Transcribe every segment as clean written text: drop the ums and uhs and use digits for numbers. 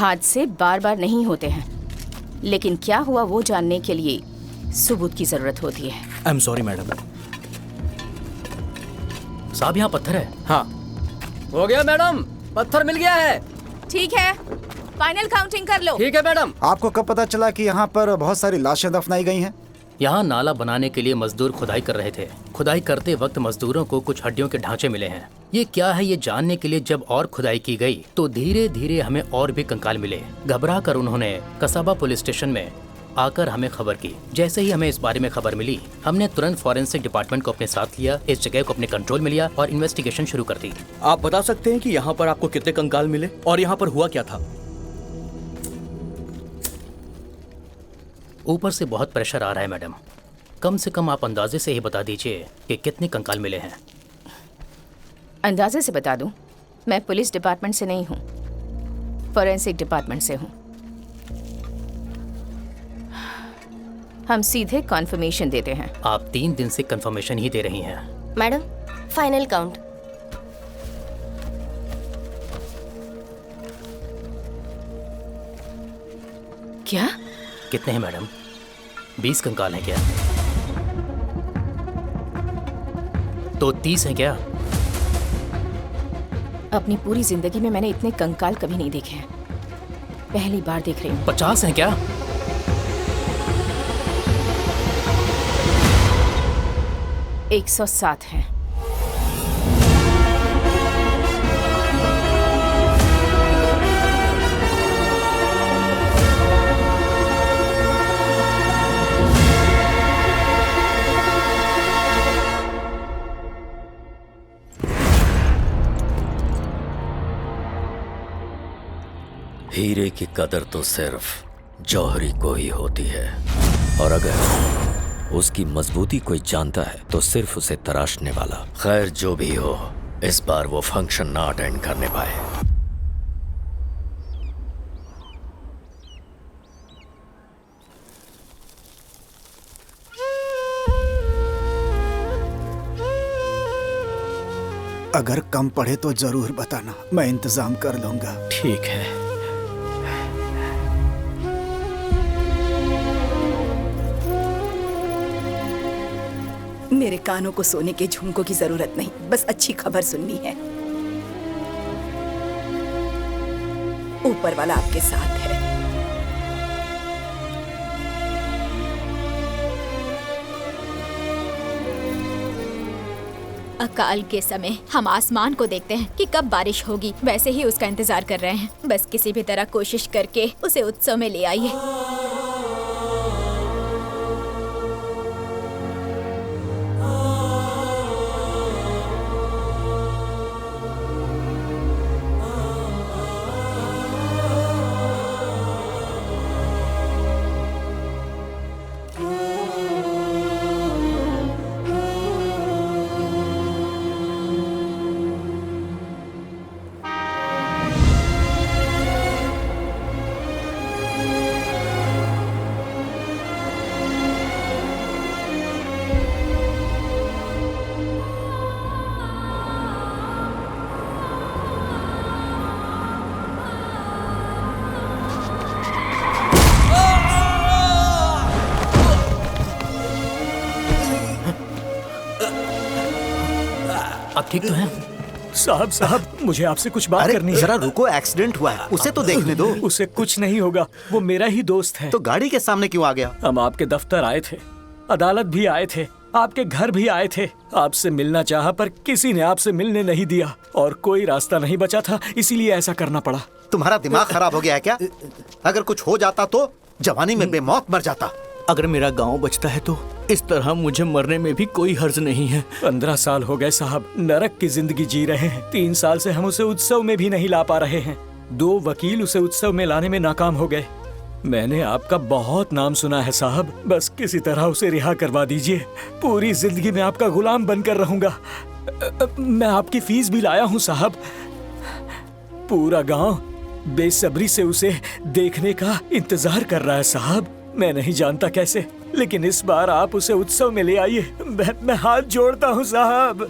हादसे बार बार नहीं होते हैं, लेकिन क्या हुआ वो जानने के लिए सबूत की जरूरत होती है। I am sorry madam. साहब यहाँ पत्थर है। हाँ हो गया मैडम, पत्थर मिल गया है। ठीक है, फाइनल काउंटिंग कर लो। ठीक है मैडम। आपको कब पता चला कि यहाँ पर बहुत सारी लाशें दफनाई गई हैं? यहाँ नाला बनाने के लिए मजदूर खुदाई कर रहे थे। खुदाई करते वक्त मजदूरों को कुछ हड्डियों के ढांचे मिले हैं। ये क्या है ये जानने के लिए जब और खुदाई की गई तो धीरे धीरे हमें और भी कंकाल मिले। घबरा कर उन्होंने कसाबा पुलिस स्टेशन में आकर हमें खबर की। जैसे ही हमें इस बारे में खबर मिली, हमने तुरंत फॉरेंसिक डिपार्टमेंट को अपने साथ लिया, इस जगह को अपने कंट्रोल में लिया और इन्वेस्टिगेशन शुरू कर दी। आप बता सकते हैं कि यहाँ पर आपको कितने कंकाल मिले और यहाँ पर हुआ क्या था? ऊपर से बहुत प्रेशर आ रहा है मैडम। कम से कम आप अंदाजे से ही बता दीजिए कि कितने कंकाल मिले हैं। अंदाजे से बता दूं, मैं पुलिस डिपार्टमेंट से नहीं हूँ, फॉरेंसिक डिपार्टमेंट से हूँ। हम सीधे कॉन्फर्मेशन देते हैं। आप 3 दिन से कंफर्मेशन ही दे रही हैं। Madam, final count. क्या? कितने हैं मैडम? 20 कंकाल हैं क्या? तो 30 हैं क्या? अपनी पूरी जिंदगी में मैंने इतने कंकाल कभी नहीं देखे हैं, पहली बार देख रही हूँ। 50 हैं क्या? 107 हैं। हीरे की कदर तो सिर्फ जौहरी को ही होती है, और अगर उसकी मजबूती कोई जानता है तो सिर्फ उसे तराशने वाला। खैर जो भी हो, इस बार वो फंक्शन ना अटेंड करने पाए। अगर कम पड़े तो जरूर बताना, मैं इंतजाम कर लूंगा। ठीक है। मेरे कानों को सोने के झुमकों की जरूरत नहीं, बस अच्छी खबर सुननी है। ऊपर वाला आपके साथ है। अकाल के समय हम आसमान को देखते हैं कि कब बारिश होगी, वैसे ही उसका इंतजार कर रहे हैं। बस किसी भी तरह कोशिश करके उसे उत्सव में ले आइए। आप ठीक तो हैं? साहब मुझे आपसे कुछ बात करनी है। जरा रुको, एक्सीडेंट हुआ है, उसे तो देखने दो। उसे कुछ नहीं होगा, वो मेरा ही दोस्त है। तो गाड़ी के सामने क्यों आ गया? हम आपके दफ्तर आए थे, अदालत भी आए थे, आपके घर भी आए थे, आपसे मिलना चाहा पर किसी ने आपसे मिलने नहीं दिया और कोई रास्ता नहीं बचा था, इसीलिए ऐसा करना पड़ा। तुम्हारा दिमाग खराब हो गया है क्या? अगर कुछ हो जाता तो जवानी में बेमौत मर जाता। अगर मेरा गांव बचता है तो इस तरह मुझे मरने में भी कोई हर्ज नहीं है। 15 साल हो गए साहब, नरक की जिंदगी जी रहे हैं। 3 साल से हम उसे उत्सव में भी नहीं ला पा रहे हैं। 2 वकील उसे उत्सव में लाने में नाकाम हो गए। मैंने आपका बहुत नाम सुना है साहब, बस किसी तरह उसे रिहा करवा दीजिए। पूरी जिंदगी में आपका गुलाम बनकर रहूंगा। मैं आपकी फीस भी लाया हूँ साहब। पूरा गांव बेसब्री से उसे देखने का इंतजार कर रहा है साहब। मैं नहीं जानता कैसे, लेकिन इस बार आप उसे उत्सव में ले आइए। मैं हाथ जोड़ता हूँ साहब।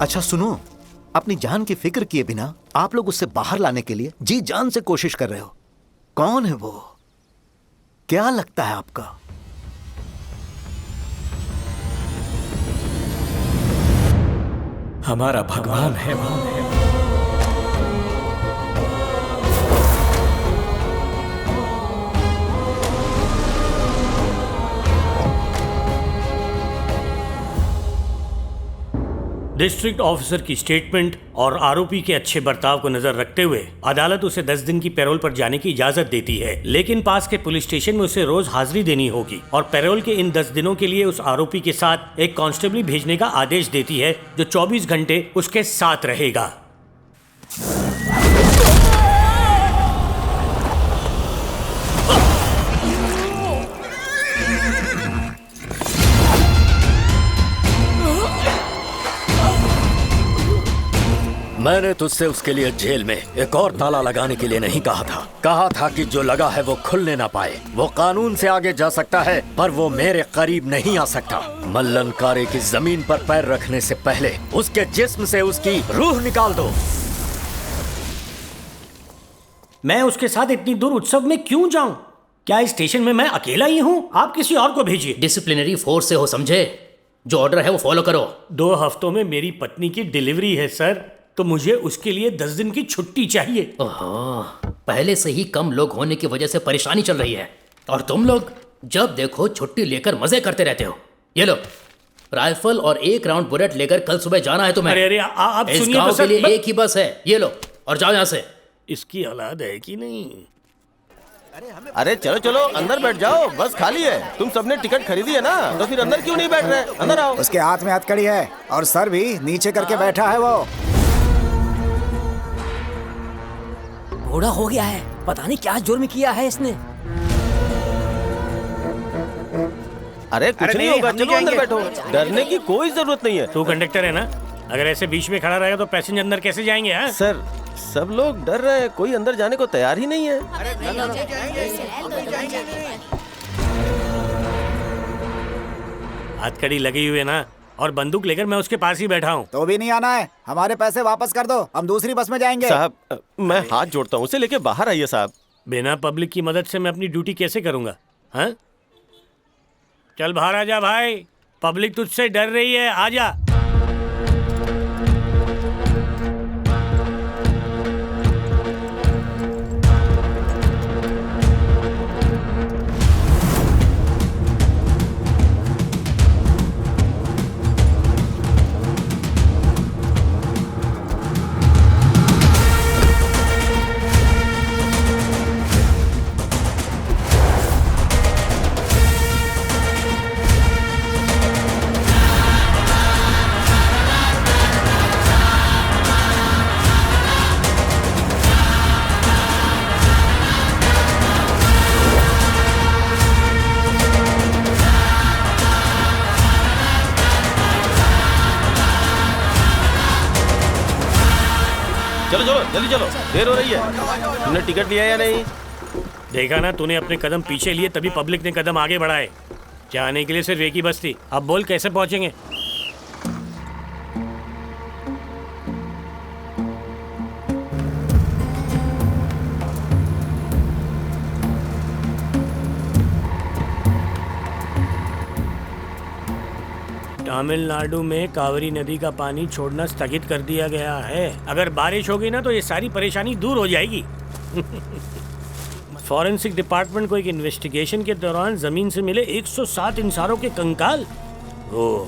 अच्छा सुनो, अपनी जान की फिक्र किए बिना आप लोग उससे बाहर लाने के लिए जी जान से कोशिश कर रहे हो। कौन है वो? क्या लगता है आपका? हमारा भगवान है। डिस्ट्रिक्ट ऑफिसर की स्टेटमेंट और आरोपी के अच्छे बर्ताव को नजर रखते हुए अदालत उसे 10 दिन की पैरोल पर जाने की इजाजत देती है, लेकिन पास के पुलिस स्टेशन में उसे रोज हाजिरी देनी होगी और पैरोल के इन 10 दिनों के लिए उस आरोपी के साथ एक कांस्टेबल भेजने का आदेश देती है जो 24 घंटे उसके साथ रहेगा। मैंने तुझसे उसके लिए जेल में एक और ताला लगाने के लिए नहीं कहा था कि जो लगा है वो खुलने ना पाए। वो कानून से आगे जा सकता है पर वो मेरे करीब नहीं आ सकता। मल्लनकारे की जमीन पर पैर रखने से पहले उसके जिस्म से उसकी रूह निकाल दो। मैं उसके साथ इतनी दूर उत्सव में क्यों जाऊं? क्या इस स्टेशन में मैं अकेला ही हूँ? आप किसी और को भेजिए। डिसिप्लिनरी फोर्स से हो, समझे? जो ऑर्डर है वो फॉलो करो। 2 हफ्तों में मेरी पत्नी की डिलीवरी है सर, तो मुझे उसके लिए 10 दिन की छुट्टी चाहिए। ओहो, पहले से ही कम लोग होने की वजह से परेशानी चल रही है और तुम लोग जब देखो छुट्टी लेकर मजे करते रहते हो। ये लो राइफल और 1 राउंड बुलेट लेकर कल सुबह जाना है तुम्हें। अरे आप इस सुनिए गांव तो सर, के लिए एक ही बस है, ये लो और जाओ यहाँ से। इसकी औलाद है कि नहीं? अरे चलो चलो अंदर बैठ जाओ, बस खाली है। तुम सबने टिकट खरीदी है ना, तो फिर अंदर क्यों नहीं बैठ रहे? अंदर आओ। उसके हाथ में हथकड़ी है और सर भी नीचे करके बैठा है वो। बूढ़ा हो गया है, पता नहीं क्या जुर्म किया है इसने। अरे कुछ नहीं होगा, चलो अंदर बैठो, डरने की कोई जरूरत नहीं है। तू कंडक्टर है ना? अगर ऐसे बीच में खड़ा रहेगा तो पैसेंजर अंदर कैसे जाएंगे? हाँ सर, सब लोग डर रहे हैं, कोई अंदर जाने को तैयार ही नहीं है। हथकड़ी लगी हुई है ना, और बंदूक लेकर मैं उसके पास ही बैठा हूँ। तो भी नहीं आना है, हमारे पैसे वापस कर दो, हम दूसरी बस में जाएंगे। साहब मैं हाथ जोड़ता हूँ, उसे लेके बाहर आइए साहब। बिना पब्लिक की मदद से मैं अपनी ड्यूटी कैसे करूँगा? हाँ चल बाहर आ जा भाई, पब्लिक तुझसे डर रही है, आ जा। चलो चलो जल्दी चलो, देर हो रही है। तुमने टिकट लिया या नहीं? देखा ना, तूने अपने कदम पीछे लिए तभी पब्लिक ने कदम आगे बढ़ाए। जाने के लिए सिर्फ एक ही बस थी, अब बोल कैसे पहुंचेंगे? तमिलनाडु में कावेरी नदी का पानी छोड़ना स्थगित कर दिया गया है। अगर बारिश होगी ना तो ये सारी परेशानी दूर हो जाएगी। फॉरेंसिक डिपार्टमेंट को एक इन्वेस्टिगेशन के दौरान जमीन से मिले 107 इंसानों के कंकाल। ओह,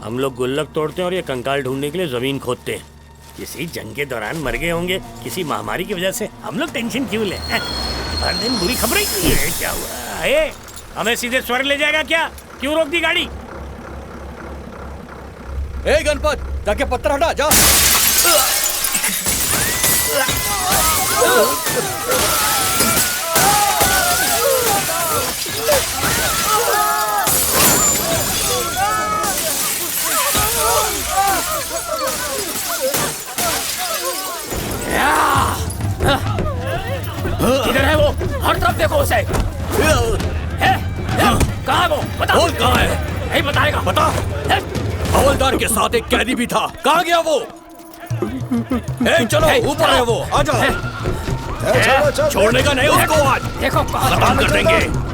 हम लोग गुल्लक तोड़ते हैं और ये कंकाल ढूंढने के लिए जमीन खोदते हैं। किसी जंग के दौरान मर गए होंगे, किसी महामारी की वजह से। हम लोग टेंशन क्यों लें? हर दिन बुरी खबरें। ये क्या हुआ? हमें सीधे स्वर्ग ले जाएगा क्या? क्यों रोक दी गाड़ी? ए गणपत, जाके पत्थर हटा जा। किधर है वो? हर तरफ देखो उसे। कहाँ है वो? बताओ। कहाँ है? नहीं बताएगा। बता। हवलदार के साथ एक कैदी भी था, कहाँ गया वो? चलो ऊपर है वो, आ जाओ। छोड़ने का नहीं उसको आज, देखो खत्म कर देंगे।